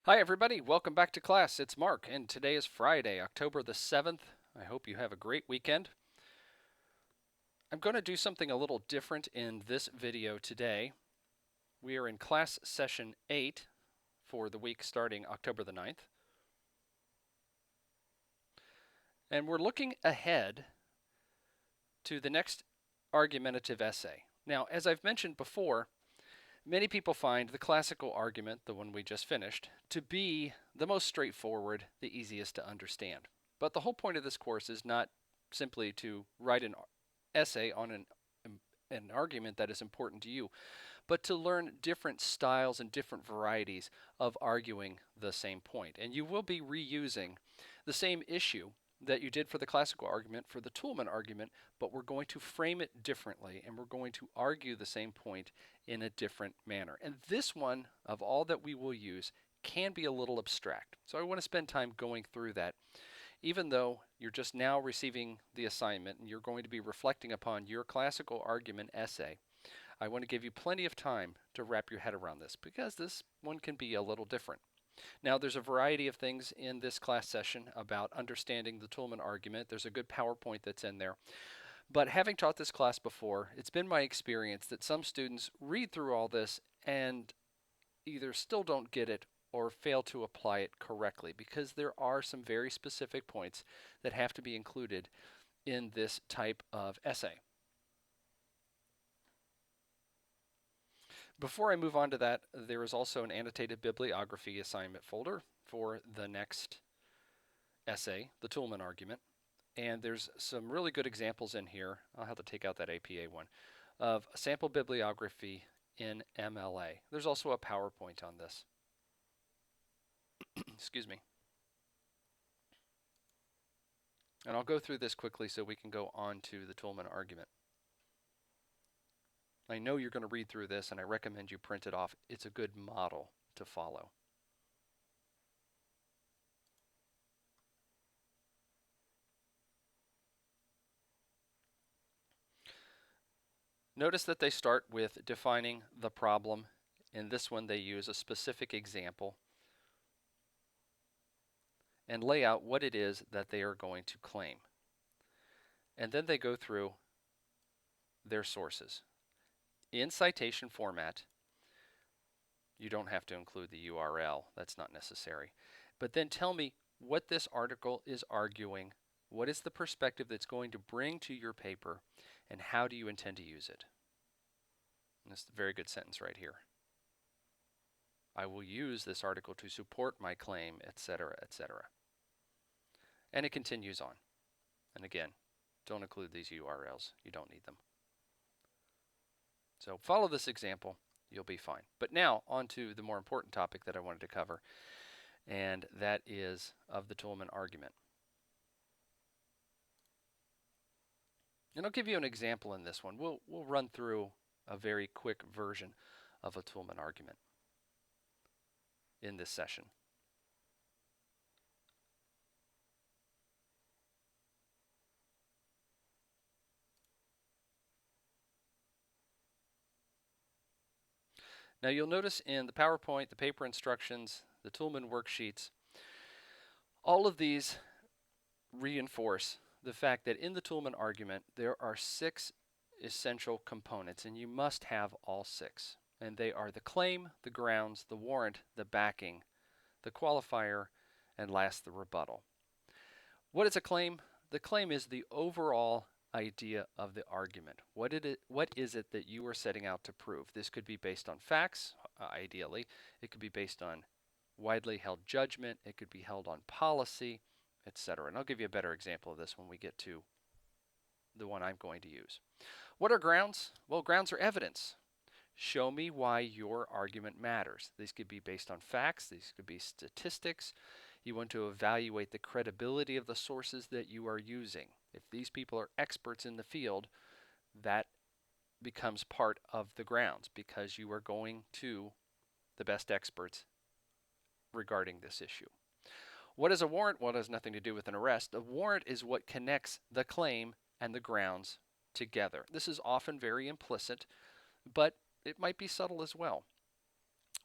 Hi, everybody. Welcome back to class. It's Mark, and today is Friday, October the 7th. I hope you have a great weekend. I'm going to do something a little different in this video today. We are in class session 8 for the week starting October the 9th. And we're looking ahead to the next argumentative essay. Now, as I've mentioned before, many people find the classical argument, the one we just finished, to be the most straightforward, the easiest to understand. But the whole point of this course is not simply to write an essay on an argument that is important to you, but to learn different styles and different varieties of arguing the same point. And you will be reusing the same issue that you did for the classical argument for the Toulmin argument, but we're going to frame it differently and we're going to argue the same point in a different manner. And this one, of all that we will use, can be a little abstract. So I want to spend time going through that. Even though you're just now receiving the assignment and you're going to be reflecting upon your classical argument essay, I want to give you plenty of time to wrap your head around this because this one can be a little different. Now, there's a variety of things in this class session about understanding the Toulmin argument. There's a good PowerPoint that's in there. But having taught this class before, it's been my experience that some students read through all this and either still don't get it or fail to apply it correctly because there are some very specific points that have to be included in this type of essay. Before I move on to that, there is also an annotated bibliography assignment folder for the next essay, the Toulmin argument. And there's some really good examples in here. I'll have to take out that APA one of sample bibliography in MLA. There's also a PowerPoint on this. Excuse me. And I'll go through this quickly so we can go on to the Toulmin argument. I know you're going to read through this and I recommend you print it off. It's a good model to follow. Notice that they start with defining the problem. In this one, they use a specific example and lay out what it is that they are going to claim. And then they go through their sources. In citation format, you don't have to include the URL. That's not necessary. But then tell me what this article is arguing. What is the perspective that's going to bring to your paper, and how do you intend to use it? And this is a very good sentence right here. I will use this article to support my claim, etc., etc. And it continues on. And again, don't include these URLs. You don't need them. So follow this example. You'll be fine. But now on to the more important topic that I wanted to cover, and that is of the Toulmin argument. And I'll give you an example in this one. We'll run through a very quick version of a Toulmin argument in this session. Now you'll notice in the PowerPoint, the paper instructions, the Toulmin worksheets, all of these reinforce the fact that in the Toulmin argument, there are 6 essential components, and you must have all 6. And they are the claim, the grounds, the warrant, the backing, the qualifier, and last, the rebuttal. What is a claim? The claim is the overall idea of the argument. What is it that you are setting out to prove? This could be based on facts, ideally. It could be based on widely held judgment. It could be held on policy, etc. And I'll give you a better example of this when we get to the one I'm going to use. What are grounds? Well, grounds are evidence. Show me why your argument matters. These could be based on facts. These could be statistics. You want to evaluate the credibility of the sources that you are using. If these people are experts in the field, that becomes part of the grounds because you are going to the best experts regarding this issue. What is a warrant? Well, it has nothing to do with an arrest. A warrant is what connects the claim and the grounds together. This is often very implicit, but it might be subtle as well.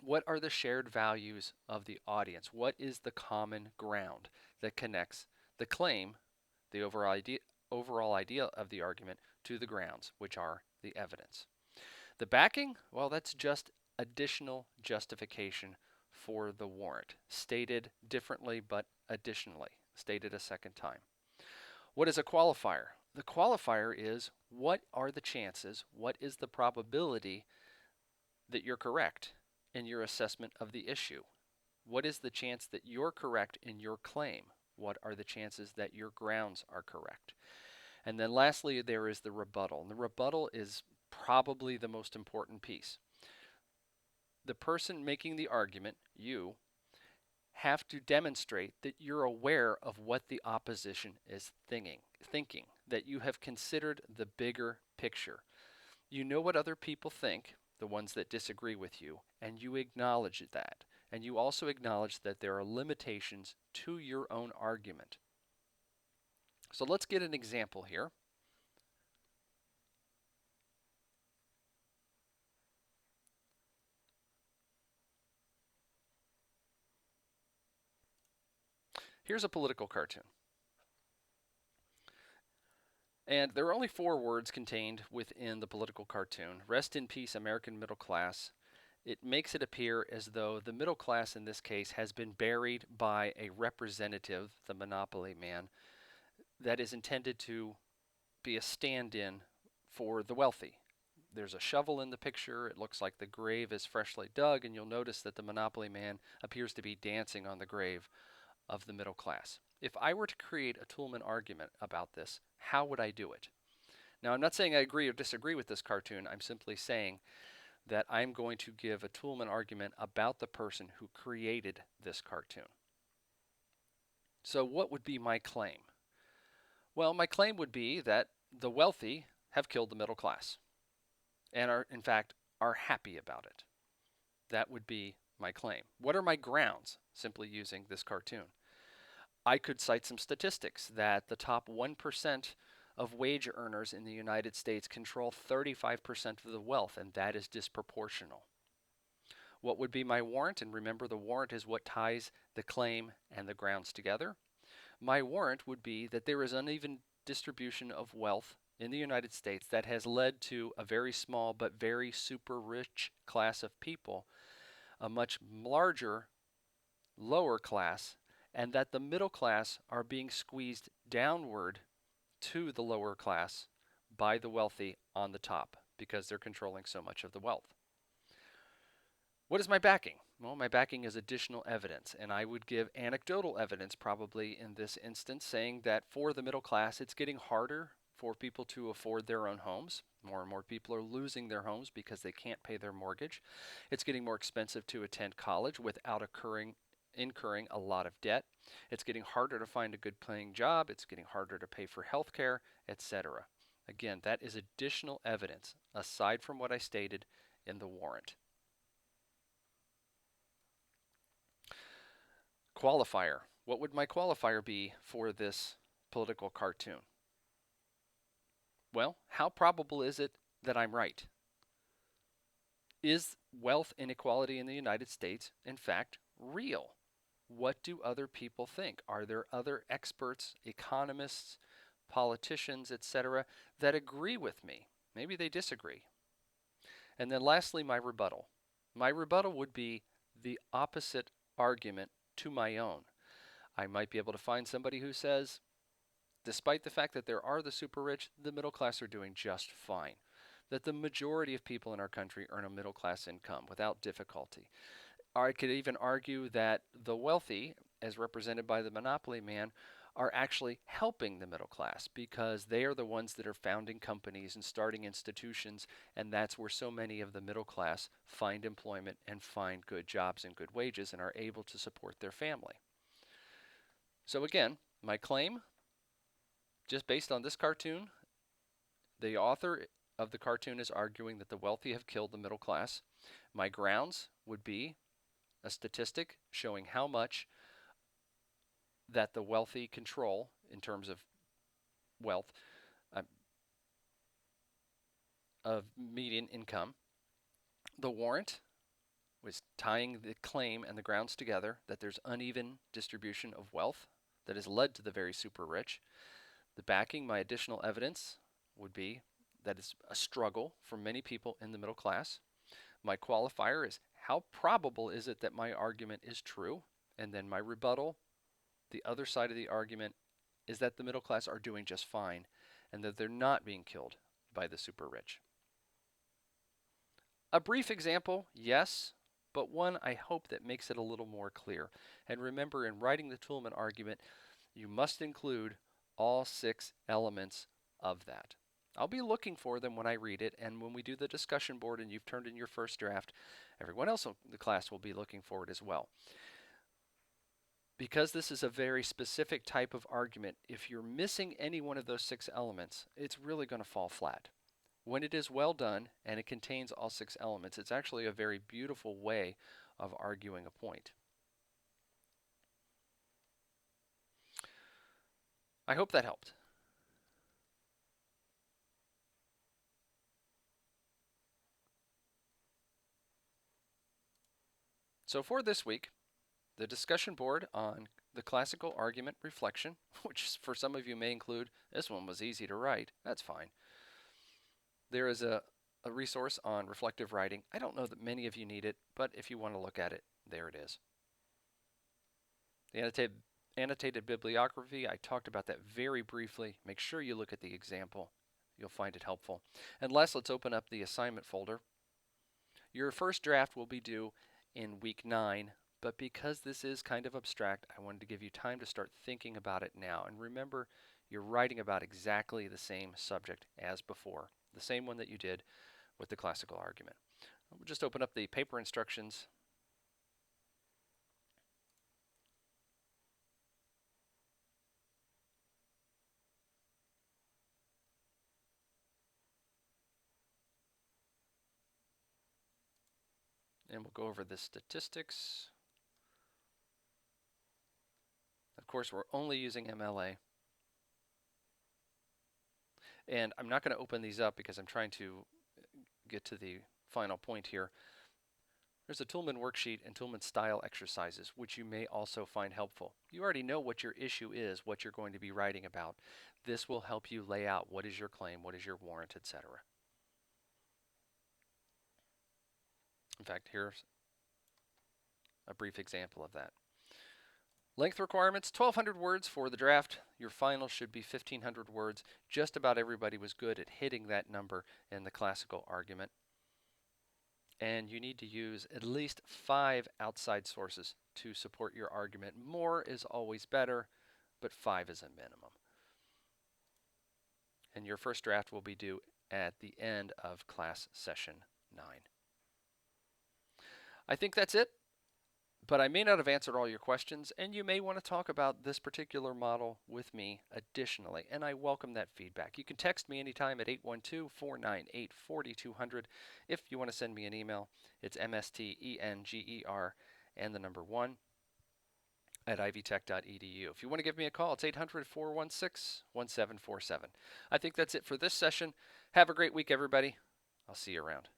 What are the shared values of the audience? What is the common ground that connects the claim, the overall idea of the argument, to the grounds, which are the evidence? The backing, well, that's just additional justification for the warrant, stated differently but additionally, stated a second time. What is a qualifier? The qualifier is what are the chances, what is the probability that you're correct in your assessment of the issue? What is the chance that you're correct in your claim? What are the chances that your grounds are correct? And then lastly, there is the rebuttal. And the rebuttal is probably the most important piece. The person making the argument, you, have to demonstrate that you're aware of what the opposition is thinking, that you have considered the bigger picture. You know what other people think, the ones that disagree with you, and you acknowledge that. And you also acknowledge that there are limitations to your own argument. So let's get an example here. Here's a political cartoon. And there are only 4 words contained within the political cartoon. Rest in peace, American middle class. It makes it appear as though the middle class in this case has been buried by a representative, the monopoly man, that is intended to be a stand-in for the wealthy. There's a shovel in the picture. It looks like the grave is freshly dug, and you'll notice that the monopoly man appears to be dancing on the grave of the middle class. If I were to create a Toulmin argument about this, how would I do it? Now, I'm not saying I agree or disagree with this cartoon. I'm simply saying that I'm going to give a Toulmin argument about the person who created this cartoon. So what would be my claim? Well, my claim would be that the wealthy have killed the middle class and are, in fact, are happy about it. That would be my claim. What are my grounds simply using this cartoon? I could cite some statistics that the top 1% of wage earners in the United States control 35% of the wealth, and that is disproportional. What would be my warrant? And remember, the warrant is what ties the claim and the grounds together. My warrant would be that there is uneven distribution of wealth in the United States that has led to a very small but very super rich class of people, a much larger lower class, and that the middle class are being squeezed downward to the lower class by the wealthy on the top because they're controlling so much of the wealth. What is my backing? Well, my backing is additional evidence, and I would give anecdotal evidence probably in this instance, saying that for the middle class, it's getting harder for people to afford their own homes. More and more people are losing their homes because they can't pay their mortgage. It's getting more expensive to attend college without incurring a lot of debt. It's getting harder to find a good paying job. It's getting harder to pay for health care, etc. Again, that is additional evidence aside from what I stated in the warrant. Qualifier. What would my qualifier be for this political cartoon? Well, how probable is it that I'm right? Is wealth inequality in the United States, in fact, real? What do other people think? Are there other experts, economists, politicians, etc., that agree with me? Maybe they disagree. And then lastly, my rebuttal. My rebuttal would be the opposite argument to my own. I might be able to find somebody who says, despite the fact that there are the super rich, the middle class are doing just fine. That the majority of people in our country earn a middle class income without difficulty. Or I could even argue that the wealthy, as represented by the monopoly man, are actually helping the middle class because they are the ones that are founding companies and starting institutions, and that's where so many of the middle class find employment and find good jobs and good wages and are able to support their family. So again, my claim, just based on this cartoon, the author of the cartoon is arguing that the wealthy have killed the middle class. My grounds would be a statistic showing how much that the wealthy control in terms of wealth, of median income. The warrant, was tying the claim and the grounds together that there's uneven distribution of wealth that has led to the very super rich. The backing, my additional evidence, would be that it's a struggle for many people in the middle class. My qualifier is how probable is it that my argument is true? And then my rebuttal, the other side of the argument, is that the middle class are doing just fine and that they're not being killed by the super rich. A brief example, yes, but one I hope that makes it a little more clear. And remember, in writing the Toulmin argument, you must include all 6 elements of that. I'll be looking for them when I read it, and when we do the discussion board and you've turned in your first draft, everyone else in the class will be looking for it as well. Because this is a very specific type of argument, if you're missing any one of those 6 elements, it's really going to fall flat. When it is well done and it contains all 6 elements, it's actually a very beautiful way of arguing a point. I hope that helped. So for this week, the discussion board on the classical argument reflection, which for some of you may include, this one was easy to write, that's fine. There is a resource on reflective writing. I don't know that many of you need it, but if you want to look at it, there it is. The annotated bibliography, I talked about that very briefly. Make sure you look at the example. You'll find it helpful. And last, let's open up the assignment folder. Your first draft will be due in week 9, but because this is kind of abstract, I wanted to give you time to start thinking about it now. And remember, you're writing about exactly the same subject as before, the same one that you did with the classical argument. We'll just open up the paper instructions. And we'll go over the statistics. Of course, we're only using MLA. And I'm not going to open these up because I'm trying to get to the final point here. There's a Toulmin worksheet and Toulmin style exercises, which you may also find helpful. You already know what your issue is, what you're going to be writing about. This will help you lay out what is your claim, what is your warrant, etc. In fact, here's a brief example of that. Length requirements, 1,200 words for the draft. Your final should be 1,500 words. Just about everybody was good at hitting that number in the classical argument. And you need to use at least 5 outside sources to support your argument. More is always better, but 5 is a minimum. And your first draft will be due at the end of class session 9. I think that's it. But I may not have answered all your questions, and you may want to talk about this particular model with me additionally, and I welcome that feedback. You can text me anytime at 812-498-4200. If you want to send me an email, it's mstenger and the number 1 at ivytech.edu. If you want to give me a call, it's 800-416-1747. I think that's it for this session. Have a great week, everybody. I'll see you around.